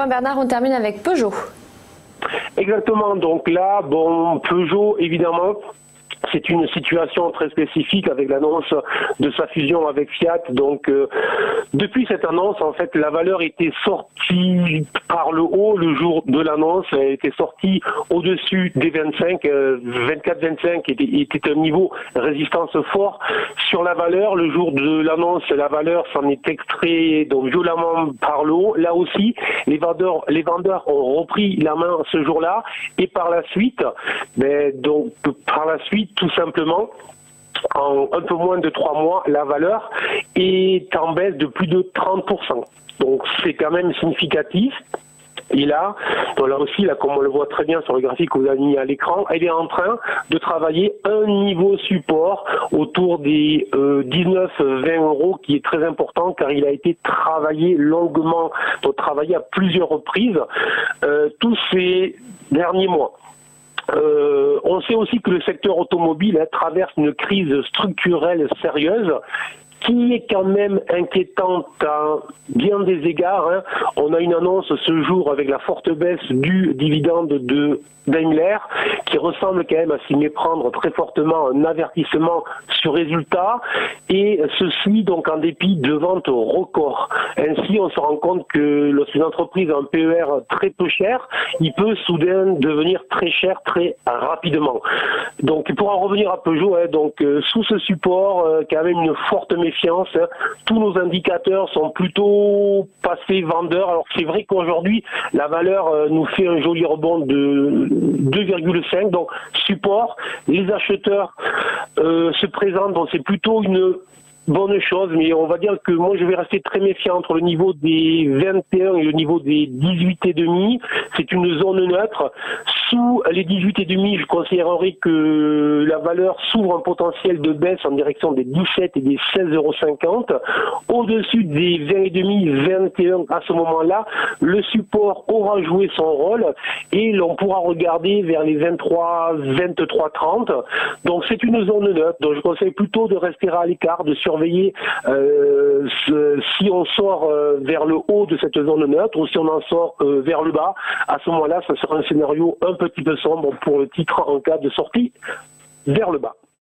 Bernard, on termine avec Peugeot. Exactement, donc là, bon, Peugeot, évidemment, c'est une situation très spécifique avec l'annonce de sa fusion avec Fiat. Donc, depuis cette annonce, en fait, la valeur était sortie par le haut le jour de l'annonce. Elle était sortie au-dessus des 25, 24-25 était un niveau résistance fort sur la valeur. Le jour de l'annonce, la valeur s'en est extrait donc violemment par le haut. Là aussi, les vendeurs ont repris la main ce jour-là et par la suite, tout simplement, en un peu moins de 3 mois, la valeur est en baisse de plus de 30%. Donc c'est quand même significatif. Et là, aussi, comme on le voit très bien sur le graphique que vous avez mis à l'écran, elle est en train de travailler un niveau support autour des 19-20 euros qui est très important car il a été travaillé longuement, donc travaillé à plusieurs reprises tous ces derniers mois. On sait aussi que le secteur automobile traverse une crise structurelle sérieuse qui est quand même inquiétante à bien des égards. On a une annonce ce jour avec la forte baisse du dividende de Daimler qui ressemble quand même à s'y méprendre très fortement, un avertissement sur résultat, et ceci donc en dépit de ventes records. Ainsi, on se rend compte que lorsqu'une entreprise a un PER très peu cher, il peut soudain devenir très cher très rapidement. Donc pour en revenir à Peugeot, sous ce support, quand même une forte méfiance. Tous nos indicateurs sont plutôt passés vendeurs. Alors c'est vrai qu'aujourd'hui, la valeur nous fait un joli rebond de 2,5, donc support, les acheteurs se présentent, donc c'est plutôt une bonne chose, mais on va dire que moi je vais rester très méfiant entre le niveau des 21 et le niveau des 18,5. C'est une zone neutre. Sous les 18,5, je considérerais que la valeur s'ouvre un potentiel de baisse en direction des 17 et des 16,50 €. Au-dessus des 20,5, 21, à ce moment-là, le support aura joué son rôle et l'on pourra regarder vers les 23, 23,30. Donc c'est une zone neutre. Donc je conseille plutôt de rester à l'écart, de surveiller si on sort vers le haut de cette zone neutre ou si on en sort vers le bas. À ce moment-là, ce sera un scénario un petit peu sombre pour le titre en cas de sortie vers le bas.